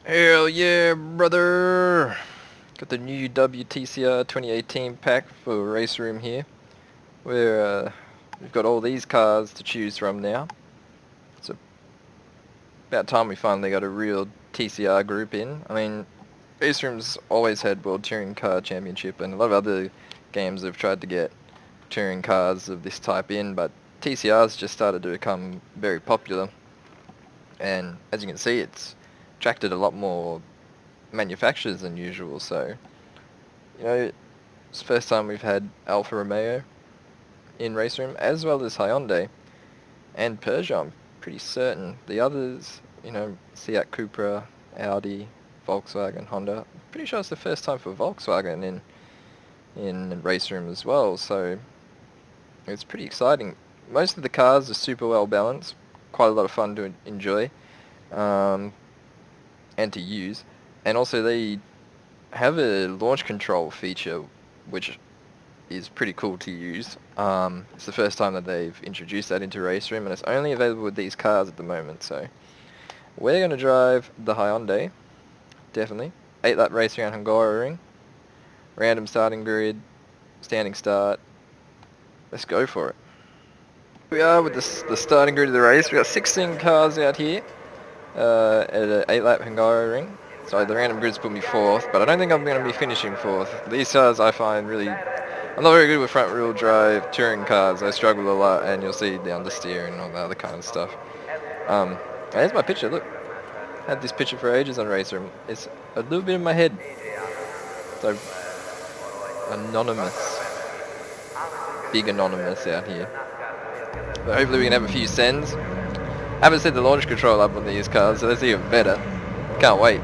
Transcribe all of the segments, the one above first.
Hell yeah, brother! Got the new WTCR 2018 pack for Raceroom here. We've got all these cars to choose from now. It's about time we finally got a real TCR group in. I mean, Raceroom's always had World Touring Car Championship, and a lot of other games have tried to get touring cars of this type in, but TCR's just started to become very popular. And as you can see, it's attracted a lot more manufacturers than usual, so it's the first time we've had Alfa Romeo in Raceroom, as well as Hyundai and Peugeot. I'm pretty certain the others, Seat, Cupra, Audi, Volkswagen, Honda. I'm pretty sure it's the first time for Volkswagen in Raceroom as well, so it's pretty exciting. Most of the cars are super well balanced, quite a lot of fun to enjoy and to use, and also they have a launch control feature which is pretty cool to use. It's the first time that they've introduced that into Raceroom, and it's only available with these cars at the moment, so we're going to drive the Hyundai, definitely. 8-lap race around Hungaroring, random starting grid, standing start. Let's go for it. We are with the starting grid of the race. We've got 16 cars out here at an 8-lap Hungaroring. So the random grids put me 4th, but I don't think I'm going to be finishing 4th. These cars I find really... I'm not very good with front-wheel drive touring cars. I struggle a lot, and you'll see the understeer and all that other kind of stuff. There's my picture, look. Had this picture for ages on Raceroom. It's a little bit in my head. So, anonymous. Big anonymous out here. But hopefully we can have a few sends. I haven't set the launch control up on these cars, so that's even better. Can't wait.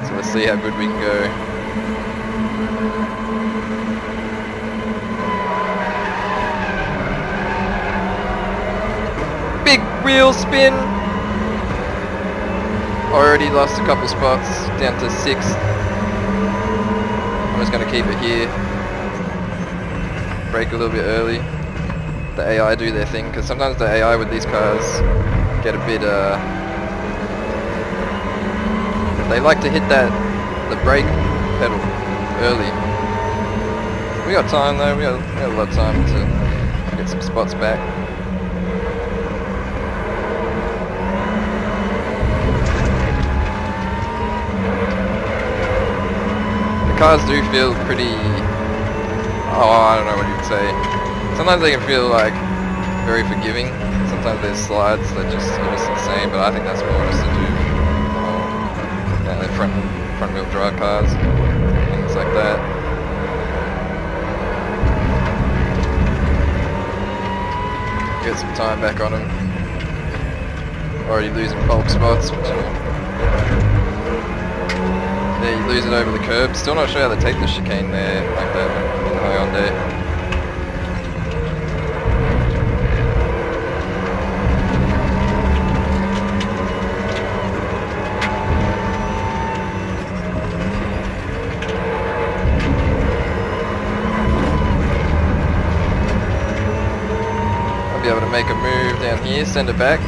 So let's see how good we can go. Big wheel spin! Already lost a couple spots, down to 6th. I'm just going to keep it here. Brake a little bit early. The AI do their thing, because sometimes the AI with these cars get a bit, they like to hit the brake pedal early. We got time though, we got a lot of time to get some spots back. The cars do feel pretty, I don't know what you'd say. Sometimes they can feel like very forgiving. Sometimes there's slides that are just insane, but I think that's more just to do the front wheel drive cars, things like that. Get some time back on them. Already losing bulk spots, but yeah, you lose it over the curb. Still not sure how they take the chicane there like that in the Hyundai. Be able to make a move down here, send it back.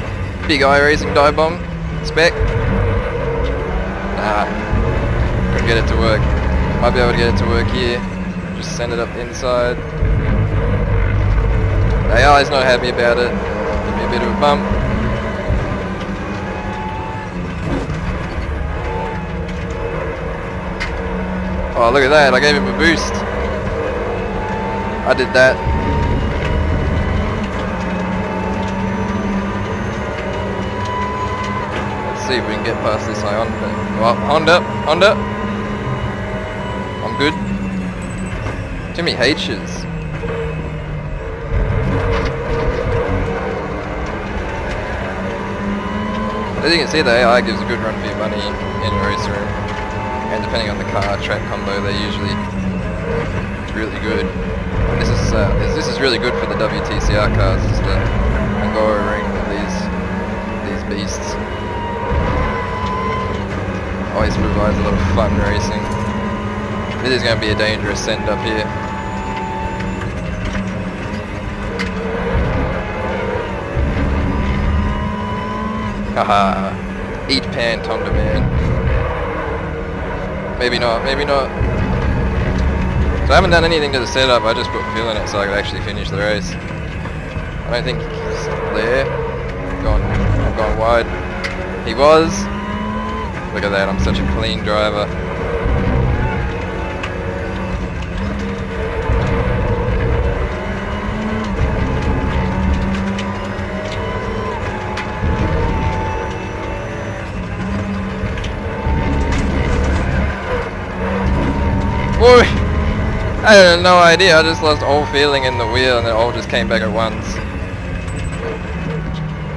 Big iRacing dive bomb. Spec. Nah. Couldn't get it to work. Might be able to get it to work here. Just send it up the inside. The AI's not happy about it. Give me a bit of a bump. Oh, look at that. I gave him a boost. I did that. See if we can get past this Honda. Well, Honda. I'm good. Too many H's. As you can see, the AI gives a good run for your money in Raceroom, and depending on the car track combo, they're usually really good. And this is really good for the WTCR cars. It's the Hungaroring with these beasts. Always provides a lot of fun racing. This is going to be a dangerous send up here. Haha. Eat pan, Tonda man. Maybe not, maybe not. So I haven't done anything to the setup, I just put fuel in it so I could actually finish the race. I don't think he's there. I'm going wide. He was. Look at that, I'm such a clean driver. Boy, I had no idea, I just lost all feeling in the wheel and it all just came back at once.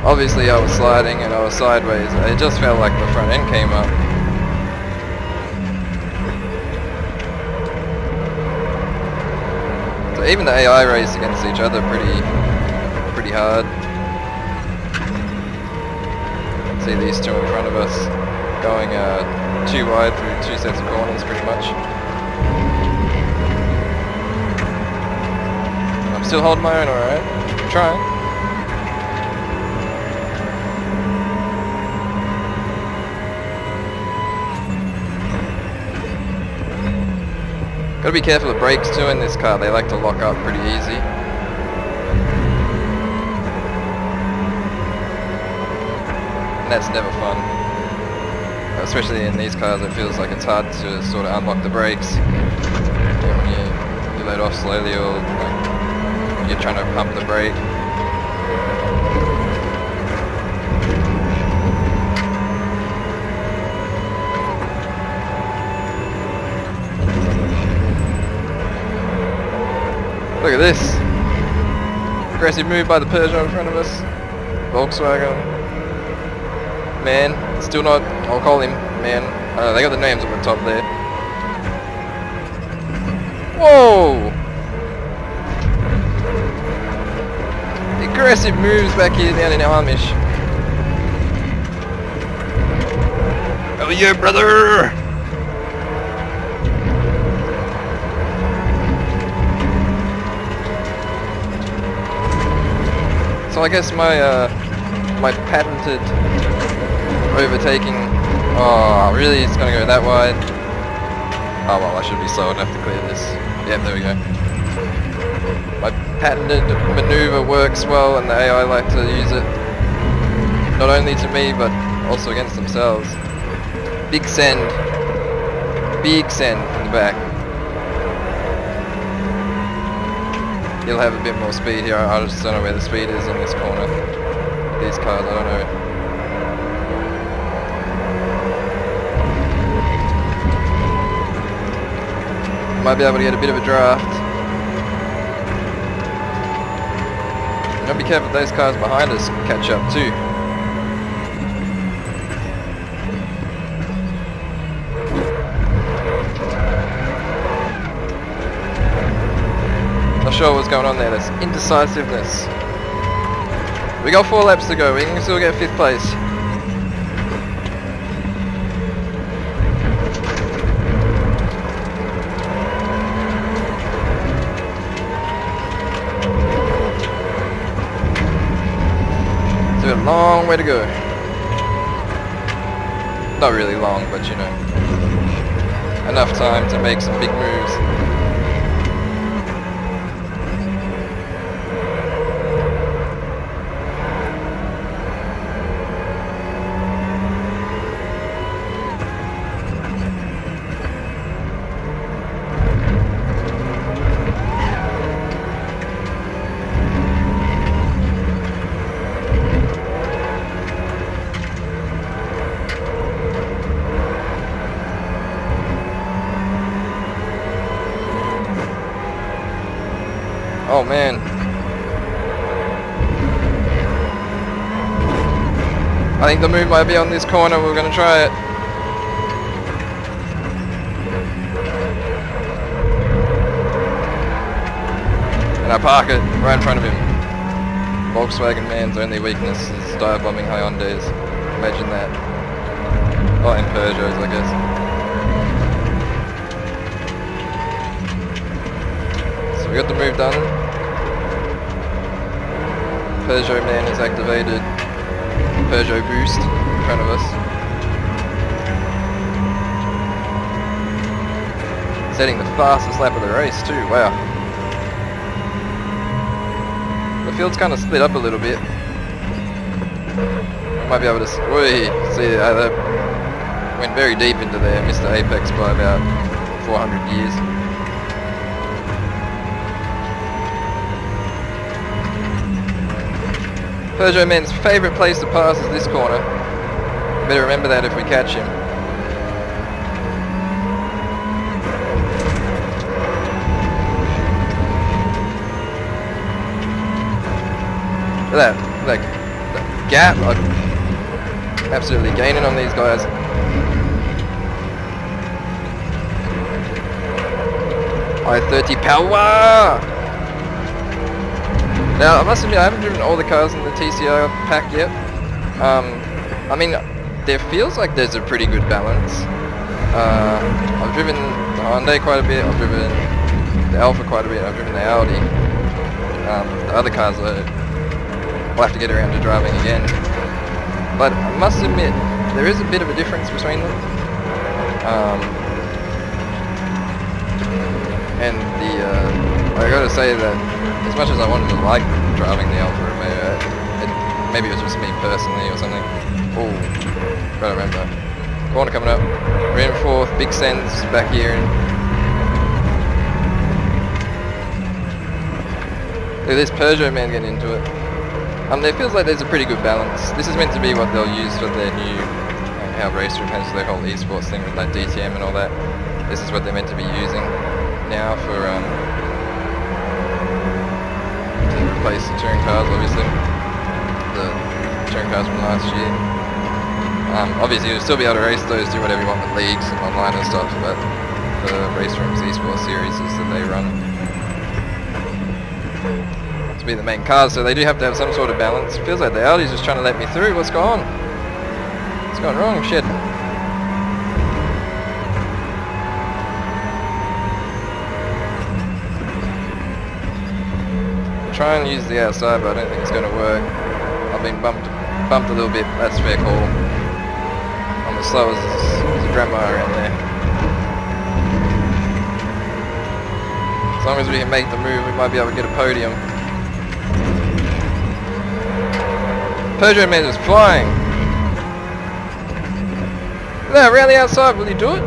Obviously I was sliding and I was sideways, it just felt like the front end came up. So even the AI race against each other pretty hard. See these two in front of us going too wide through 2 sets of corners pretty much. I'm still holding my own alright. I'm trying. Gotta be careful of brakes too in this car, they like to lock up pretty easy. And that's never fun. Especially in these cars, it feels like it's hard to sort of unlock the brakes. When you let off slowly or like, when you're trying to pump the brake. Look at this. Aggressive move by the Peugeot in front of us. Volkswagen. Man, still not, I'll call him man. They got the names on the top there. Whoa! Aggressive moves back here down in Amish. Oh yeah, brother! So I guess my patented overtaking. Oh, really? It's gonna go that wide? Oh well, I should be slow enough to clear this. Yep, there we go. My patented maneuver works well, and the AI like to use it. Not only to me, but also against themselves. Big send. Big send from the back. He'll have a bit more speed here. I just don't know where the speed is on this corner. These cars, I don't know. Might be able to get a bit of a draft. Gotta be careful, those cars behind us can catch up too. Not sure what's going on there, that's indecisiveness. We got 4 laps to go, we can still get 5th place. A long way to go. Not really long, but you know, enough time to make some big moves. Oh man. I think the move might be on this corner, we're gonna try it. And I park it right in front of him. Volkswagen man's only weakness is dive bombing Hyundais. Imagine that. Oh, and Peugeots, I guess. So we got the move done. Peugeot man is activated. Peugeot Boost in front of us. Setting the fastest lap of the race too, wow. The field's kind of split up a little bit. I might be able to see that went very deep into there, missed the apex by about 400 years. Peugeot Man's favourite place to pass is this corner. Better remember that if we catch him. Look at that gap. I'm absolutely gaining on these guys. I-30 power! Now, I must admit, I haven't driven all the cars in the TCR pack yet. I mean, there feels like there's a pretty good balance. I've driven the Hyundai quite a bit, I've driven the Alpha quite a bit, I've driven the Audi. The other cars I'll have to get around to driving again. But I must admit, there is a bit of a difference between them. And I gotta say that as much as I wanted to like driving the Alfa Romeo, maybe it was just me personally or something. Oh, gotta remember. Corner coming up. We're in fourth, big sends back here. Look at this Peugeot man getting into it. There feels like there's a pretty good balance. This is meant to be what they'll use for their new, how Raceroom has their whole esports thing with like DTM and all that. This is what they're meant to be using now for to replace the touring cars, obviously. The touring cars from last year. Obviously you'll still be able to race those, do whatever you want with leagues and online and stuff, but the Raceroom's esports series is that they run to be the main cars, so they do have to have some sort of balance. It feels like the Audi's just trying to let me through. What's going on? What's going wrong? Shit. Try and use the outside, but I don't think it's going to work. I've been bumped a little bit. That's fair call. I'm as slow as a grandma around there. As long as we can make the move, we might be able to get a podium. Peugeot man is flying. Look at that, around the outside. Will he do it?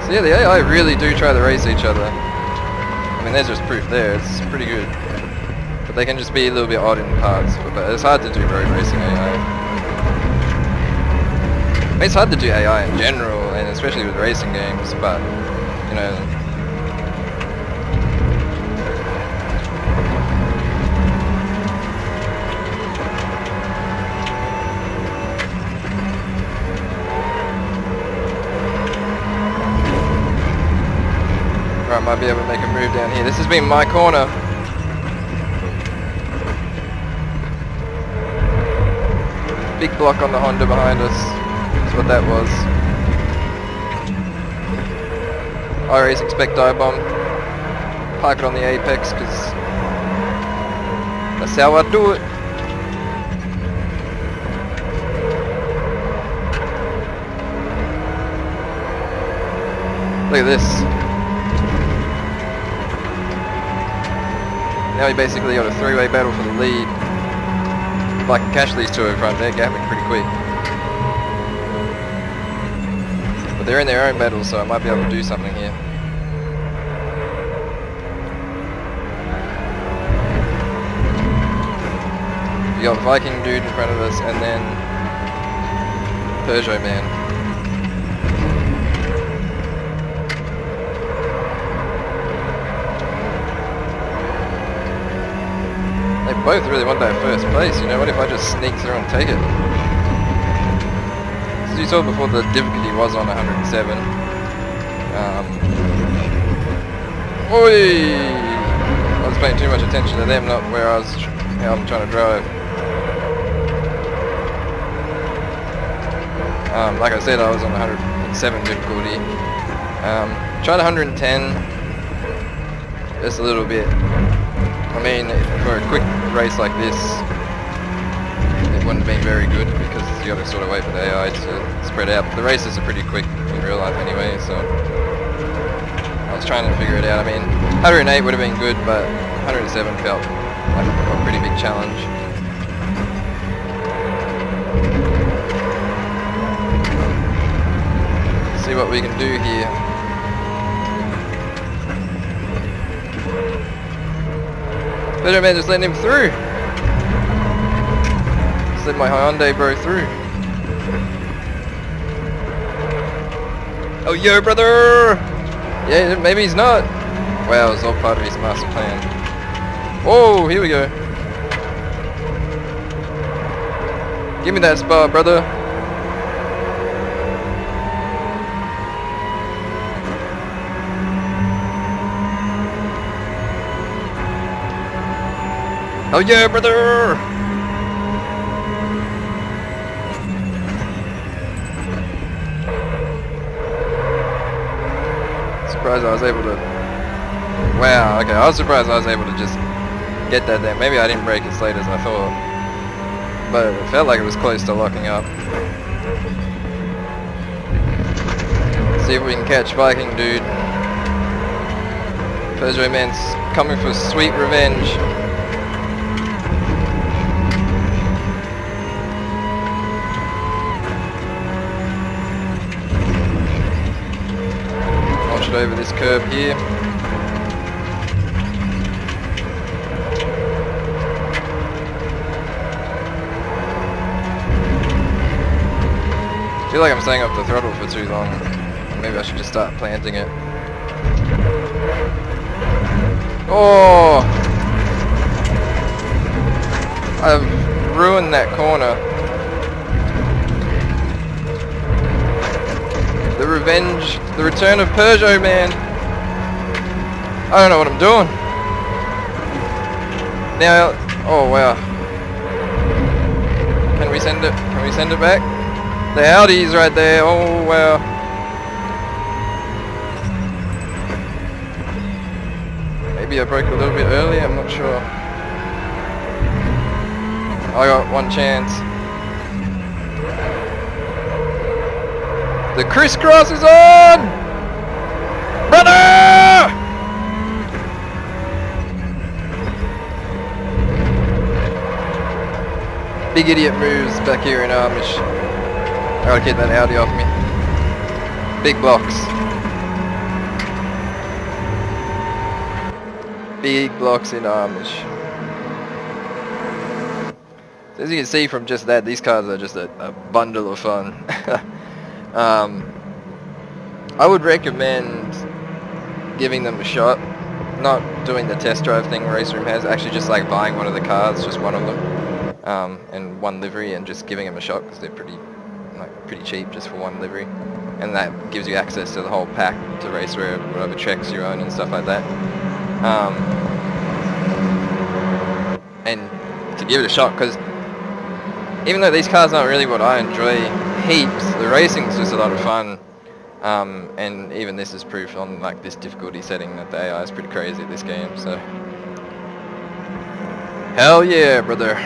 So yeah, the AI really do try to race each other. I mean, there's just proof there, it's pretty good. But they can just be a little bit odd in parts, but it's hard to do road racing AI. I mean, it's hard to do AI in general, and especially with racing games, but, you know... Right, might be able to make a move down here. This has been my corner. Big block on the Honda behind us. That's what that was. iRace expect dive bomb. Park it on the apex because that's how I do it. Look at this. Now we basically got a three-way battle for the lead. If I can catch these two in front, they're gapping pretty quick. But they're in their own battles, so I might be able to do something here. We got Viking dude in front of us, and then Peugeot man. They both really want that first place, you know, what if I just sneak through and take it? As you saw before, the difficulty was on 107. Oi! I was paying too much attention to them, not where I was, how I'm trying to drive. Like I said, I was on 107 difficulty. Tried 110, just a little bit. I mean, for a quick race like this, wouldn't have been very good because you got to sort of wait for the AI to spread out. The races are pretty quick in real life anyway, so I was trying to figure it out. I mean, 108 would have been good, but 107 felt like a pretty big challenge. See what we can do here. Better man, just letting him through. Just let my Hyundai bro through. Oh yo, brother! Yeah, maybe he's not. Wow, it's all part of his master plan. Whoa, here we go. Give me that spot, brother. Oh yeah, brother! Surprised I was able to... Wow, okay, I was surprised I was able to just get that there. Maybe I didn't brake as late as I thought. But it felt like it was close to locking up. See if we can catch Viking dude. Peugeot man's coming for sweet revenge. Launch it over this curb here. I feel like I'm staying off the throttle for too long. Maybe I should just start planting it. Oh! I've ruined that corner. The revenge, the return of Peugeot man. I don't know what I'm doing. Now, oh wow. Can we send it? Can we send it back? The Audi's right there. Oh wow. Maybe I broke a little bit early, I'm not sure. I got one chance. The crisscross is on! Brother! Big idiot moves back here in Amish. I gotta get that Audi off me. Big blocks. Big blocks in Amish. So as you can see from just that, these cars are just a bundle of fun. I would recommend giving them a shot. Not doing the test drive thing Raceroom has, actually just like buying one of the cars, just one of them, and one livery, and just giving them a shot because they're pretty cheap just for one livery, and that gives you access to the whole pack to race whatever tracks you own and stuff like that. And to give it a shot, because even though these cars aren't really what I enjoy heaps, the racing's just a lot of fun. And even this is proof on like this difficulty setting that the AI is pretty crazy at this game. So hell yeah, brother.